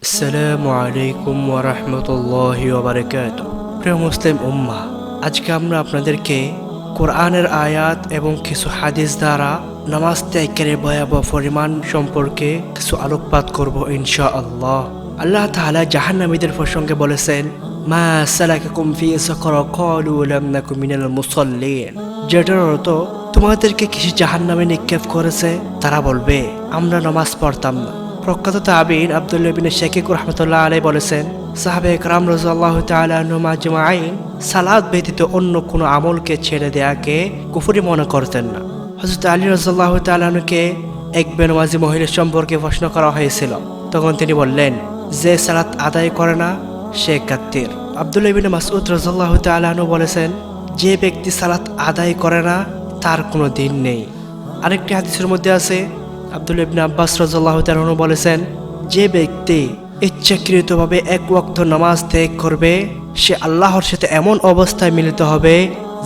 আসসালামু আলাইকুম ওয়া রাহমাতুল্লাহি ওয়া বারাকাতুহু। প্রিয় মুসলিম উম্মাহ, আজকে আমরা আপনাদেরকে কোরআনের আয়াত এবং কিছু হাদিস দ্বারা নামাজ ত্যাগের ভয়াবহ পরিমাণ সম্পর্কে কিছু আলোকপাত করব ইনশাআল্লাহ। আল্লাহ তাআলা জাহান্নামীদের প্রসঙ্গে বলেছেন, মা সালাকাকুম ফি সাকার ক্বালু লাম নাকু মিনাল মুসাল্লিন। যেটার অর্থ, তোমাদেরকে কিসে জাহান্নামে নিক্ষেপ করেছে? তারা বলবে, আমরা নামাজ পড়তাম না। প্রখ্যাত তাবিঈন আব্দুল্লাহ ইবনে শাকিক রাহমাতুল্লাহ আলাইহি বলেছেন, সাহাবায়ে কেরাম রাদিয়াল্লাহু তাআলা আনহুম আজমাইন সালাত ব্যতীত অন্য কোনো আমলকে ছেড়ে দেয়াকে কুফরি মনে করতেন না। হযরত আলী রাদিয়াল্লাহু তাআলা আনহুকে এক বেনামাজি মহিলা সম্পর্কে প্রশ্ন করা হয়েছিল। তখন তিনি বললেন, যে সালাত আদায় করে না সে কাফির। আব্দুল্লাহ ইবনে মাসউদ রাদিয়াল্লাহু তাআলা আনহু বলেছেন, যে ব্যক্তি সালাত আদায় করে না তার কোনো দিন নেই। আরেকটি হাদিসের মধ্যে আছে, আব্দুল্লাহ ইবনে আব্বাস রাদিয়াল্লাহু তাআলা আনহু বলেছেন, যে ব্যক্তি ইচ্ছাকৃতভাবে এক ওয়াক্ত নামাজ ত্যাগ করবে সে আল্লাহর সাথে এমন অবস্থায় মিলিত হবে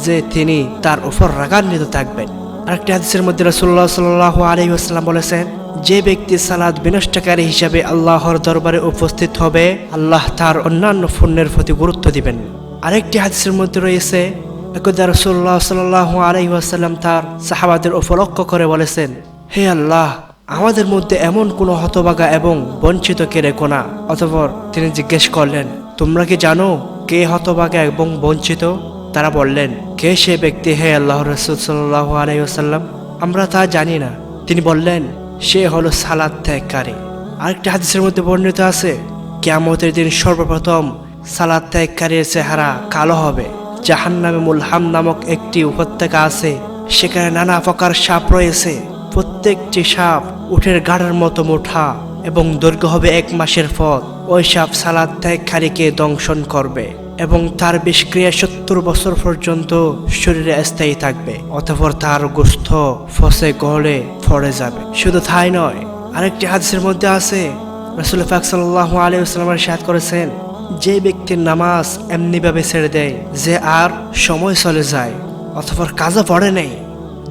যে তিনি তার উপর রাগান্বিত থাকবেন। আরেকটি হাদিসের মধ্যে রাসূলুল্লাহ সাল্লাল্লাহু আলাইহি ওয়াসাল্লাম বলেছেন, যে ব্যক্তি সালাত বিনষ্টকারী হিসাবে আল্লাহর দরবারে উপস্থিত হবে আল্লাহ তার অন্যান্য পুণ্যের প্রতি গুরুত্ব দিবেন। আরেকটি হাদিসের মধ্যে রয়েছে, একদা রাসূলুল্লাহ সাল্লাল্লাহু আলাইহি ওয়াসাল্লাম তার সাহাবাদের উপর লক্ষ্য করে বলেছেন, হে আল্লাহ, আমাদের মধ্যে এমন কোনো হতভাগা এবং বঞ্চিত কে রেখো না। অতঃপর তিনি জিজ্ঞেস করলেন, তোমরা কি জানো কে হতভাগা এবং বঞ্চিত? তারা বললেন, কে সে ব্যক্তি হে আল্লাহর রাসূল সাল্লাল্লাহু আলাইহি ওয়াসাল্লাম? আমরা তা জানি না। তিনি বললেন, সে হলো সালাত ত্যাগকারী। আরেকটি হাদিসের মধ্যে বর্ণিত আছে, কিয়ামতের দিন সর্বপ্রথম সালাত ত্যাগকারীর চেহারা কালো হবে। জাহান্নামে মুলহাম নামক একটি উপত্যকা আছে, সেখানে নানা প্রকার সাপ রয়েছে। প্রত্যেকটি সাপ উটের গাড়ের মতো মোটা এবং দৈর্ঘ্য হবে 1 মাসের পথ। ওই সাপ সালাত ত্যাগকারীকে দংশন করবে এবং তার বিষক্রিয়া 70 বছর পর্যন্ত শরীরে স্থায়ী থাকবে। অতঃপর তার গোশত ফসে গলে পড়ে যাবে। শুধু তাই নয়, আরেকটি হাদিসের মধ্যে আছে, রাসূল পাক সাল্লাল্লাহু আলাইহি ওয়াসাল্লাম ইরশাদ করেছেন, যে ব্যক্তির নামাজ এমনিভাবে ছেড়ে দেয় যে আর সময় চলে যায় অতঃপর কাজা পড়ে নেই,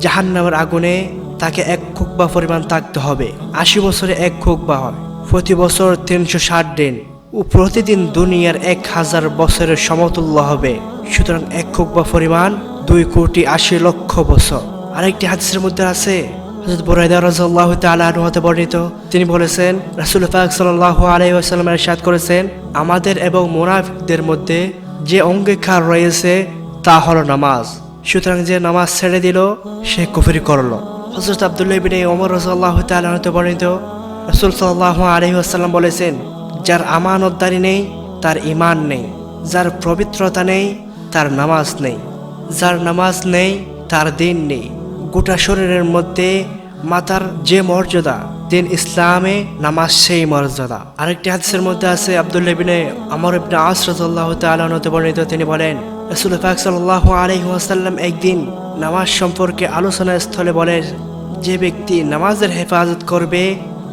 জাহান্নামের আগুনে তাকে 1 খুকবা পরিমাণ থাকতে হবে। 80 বছরে 1 খুকবা হয়, প্রতি বছর 360 দিন ও প্রতিদিন দুনিয়ার 1000 বছরের সমতুল্য হবে। সুতরাং 1 খুকবা পরিমাণ 2,80,00,000 বছর। আরেকটি হাদিসের মধ্যে আছে, হযরত বুরাইদা রাদিয়াল্লাহু তাআলা আনহু হতে বর্ণিত, তিনি বলেছেন, রাসূল পাক সাল্লাল্লাহু আলাইহি ওয়াসাল্লাম ইরশাদ করেছেন, আমাদের এবং মুনাফিকদের মধ্যে যে অঙ্গীকার রয়েছে তা হলো নামাজ। সুতরাং যে নামাজ ছেড়ে দিল সে কুফরি করলো। হযরত আব্দুল্লাহ ইবনে ওমর রাদিয়াল্লাহু তাআলা আনহু বর্ণিত, রাসূল সাল্লাল্লাহু আলাইহি ওয়াসাল্লাম বলেছেন, যার আমানতদারি নেই তার ঈমান নেই, যার পবিত্রতা নেই তার নামাজ নেই, যার নামাজ নেই তার দিন নেই। গোটা শরীরের মধ্যে মাথার যে মর্যাদা, দিন ইসলামে নামাজ সেই মর্যাদা। আরেকটি হাদিসের মধ্যে আছে, আব্দুল্লাহ ইবনে আমর ইবনে আস রাদিয়াল্লাহু তাআলা আনহু বর্ণিত, তিনি বলেন, রাসূল পাক সাল্লাল্লাহু আলাইহি ওয়াসাল্লাম একদিন নামাজ সম্পর্কে আলোচনা স্থলে বলে, যে ব্যক্তি নামাজের হেফাজত করবে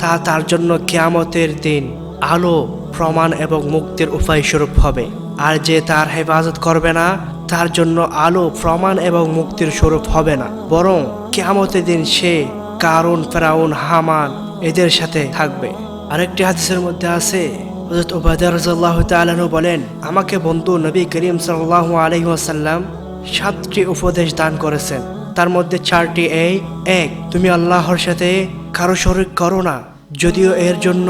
তা তার জন্য কিয়ামতের দিন আলো, প্রমাণ এবং মুক্তির উপায় স্বরূপ হবে। আর যে তার হেফাজত করবে না তার জন্য আলো, প্রমাণ এবং মুক্তির স্বরূপ হবে না, বরং কিয়ামতের দিন সে কারুন, ফেরাউন, হামান এদের সাথে থাকবে। আরেকটি হাদিসের মধ্যে আছে, হযরত উবাদা রাদিয়াল্লাহু তাআলা আনহু বলেন, আমাকে বন্ধু নবী করিম সাল্লাল্লাহু আলাইহি ওয়াসাল্লাম 7টি উপদেশ দান করেছেন। তার মধ্যে 4টি এই: 1, তুমি আল্লাহর সাথে কারো শরীক করো না, যদিও এর জন্য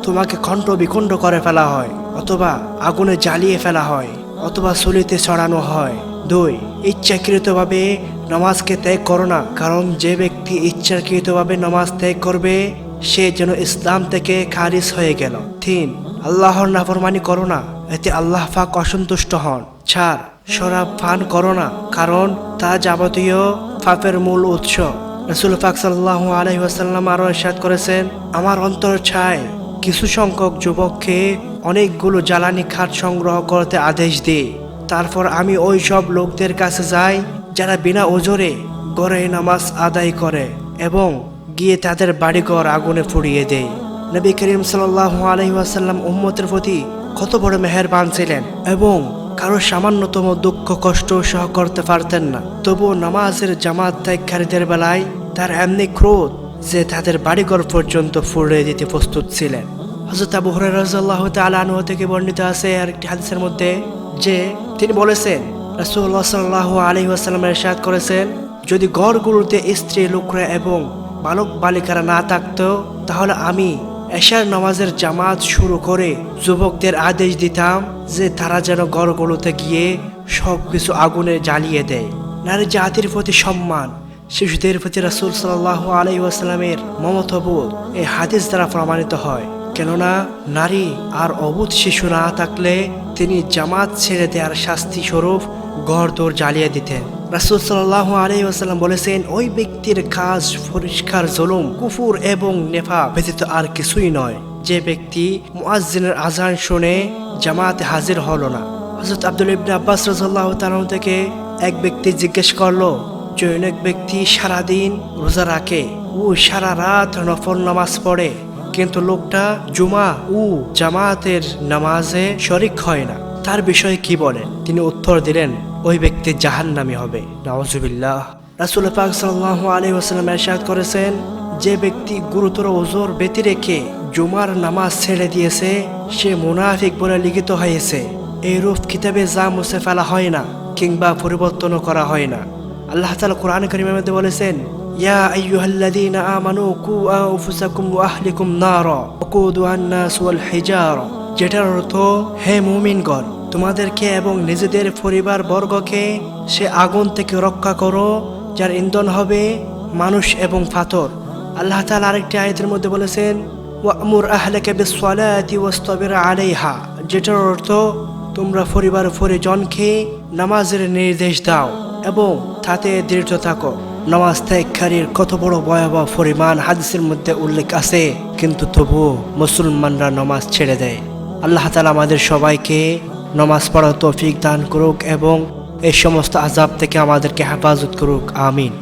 তোমাকে খণ্ড বিখণ্ড করে ফেলা হয়, অথবা আগুনে জ্বালিয়ে ফেলা হয়, অথবা চুলিতে ছড়ানো হয়। 2, ইচ্ছাকৃতভাবে নামাজকে ত্যাগ করো না, কারণ যে ব্যক্তি ইচ্ছাকৃতভাবে নামাজ ত্যাগ করবে সে যেন ইসলাম থেকে খারিজ হয়ে গেল। 3, আল্লাহর নাফরমানি করো না, এতে আল্লাহ পাক অসন্তুষ্ট হন। 4, শরাব পান করো না, কারণ তা যাবতীয় পাপের মূল উৎস। রাসূল পাক সাল্লাল্লাহু আলাইহি ওয়াসাল্লাম আরো ইরশাদ করেছেন, আমার অন্তর চায় কিছু সংখ্যক যুবককে অনেকগুলো জ্বালানি খাট সংগ্রহ করতে আদেশ দিই, তারপর আমি ওই সব লোকদের কাছে যাই যারা বিনা ওজরে গড়ে নামাজ আদায় করে এবং গিয়ে তাদের বাড়িঘর আগুনে পুড়িয়ে দেয়। নবী করিম সাল্লাল্লাহু আলাইহি ওয়াসাল্লাম উম্মতের প্রতি কত বড় মেহেরবান ছিলেন এবং কারো সামান্যতম দুঃখ কষ্ট সহ করতে পারতেন না। তবুও নামাজের জামাত ত্যাগকারীদের বেলায় তার এমনি ক্রোধ যে তাদের বাড়িঘর পর্যন্ত পুড়িয়ে দিতে প্রস্তুত ছিলেন। হযরত আবু হুরায়রা রাদিয়াল্লাহু তাআলা আনহু থেকে বর্ণিত আছে আরেকটি হাদিসের মধ্যে যে তিনি বলেছেন, রাসূলুল্লাহ সাল্লাল্লাহু আলাইহি ওয়াসাল্লাম ইরশাদ করেছেন, যদি ঘরগুলোতে স্ত্রী লোকরা এবং বালক বালিকারা না থাকতো তাহলে আমি এশার নামাজের জামাত শুরু করে যুবকদের আদেশ দিতাম যে তারা যেন ঘরগুলোতে গিয়ে সবকিছু আগুনে জ্বালিয়ে দেয়। নারী জাতির প্রতি সম্মান, শিশুদের প্রতি রাসূল সাল্লাল্লাহু আলাইহি ওয়াসাল্লামের মমতাবোধ এই হাদিস দ্বারা প্রমাণিত হয়। কেননা নারী আর অবুধ শিশু না থাকলে তিনি জামাত ছেড়ে দেওয়ার শাস্তি স্বরূপ ঘরদোর জ্বালিয়ে দিতেন। রাসূল সাল্লাল্লাহু আলাইহি ওয়াসাল্লাম বলেছেন, ওই ব্যক্তির কাজ পরিষ্কার জুলুম, কুফর এবং নেফাক ব্যতীত আর কিছুই নয় যে ব্যক্তি মুয়াজ্জিনের আযান শুনে জামাতে হাজির হলো না। হযরত আব্দুল্লাহ ইবনে আব্বাস রাদিয়াল্লাহু তাআলা থেকে এক ব্যক্তি জিজ্ঞেস করলো যে অনেক ব্যক্তি সারাদিন রোজা রাখে ও সারা রাত নফল নামাজ পড়ে, কিন্তু লোকটা জুমা ও জামাতের নামাজে শরিক হয় না, তার বিষয়ে কি বলেন? তিনি উত্তর দিলেন, ওই ব্যক্তি জাহান্নামী হবে। নাউজুবিল্লাহ। রাসূল পাক সাল্লাল্লাহু আলাইহি ওয়াসাল্লাম ইরশাদ করেছেন, যে ব্যক্তি গুরুতর ওজর ব্যতি রেখে জুমার নামাজ ছেড়ে দিয়েছে সে মুনাফিক বলে লিখিত হয়েছে। এই রূপ কিতাবে যা মুছে ফেলা হয় না কিংবা পরিবর্তনও করা হয় না। আল্লাহ তাআলা কোরআন কারীমের মধ্যে বলেছেন, ইয়া আইয়ুহাল্লাযীনা আমানু কু আনফুসাকুম ওয়া আহলিকুম নারা ওয়াকুদুহান নাস ওয়াল হিজারা, যেটার অর্থ, হে মুমিনগণ, তোমাদেরকে এবং নিজেদের পরিবার বর্গকে সে আগুন থেকে রক্ষা করো যার ইন্ধন হবে মানুষ এবং পাথর। আল্লাহ তাআলা আরেকটি আয়াতের মধ্যে বলেছেন, ওয়া'মুর আহলাকা বিস-সালাতি ওয়াসতাবির আলাইহা, যেটার অর্থ, তোমরা পরিবার পরিজনকে নামাজের নির্দেশ দাও এবং তাতে দৃঢ় থাকো। নামাজ ত্যাগকারীর কত বড় ভয়াবহ পরিমাণ হাদিসের মধ্যে উল্লেখ আছে, কিন্তু তবুও মুসলমানরা নামাজ ছেড়ে দেয়। আল্লাহ তাআলা আমাদের সবাইকে নামাজ পড়ার তৌফিক দান করুক এবং এই সমস্ত আযাব থেকে আমাদেরকে হেফাজত করুক। আমিন।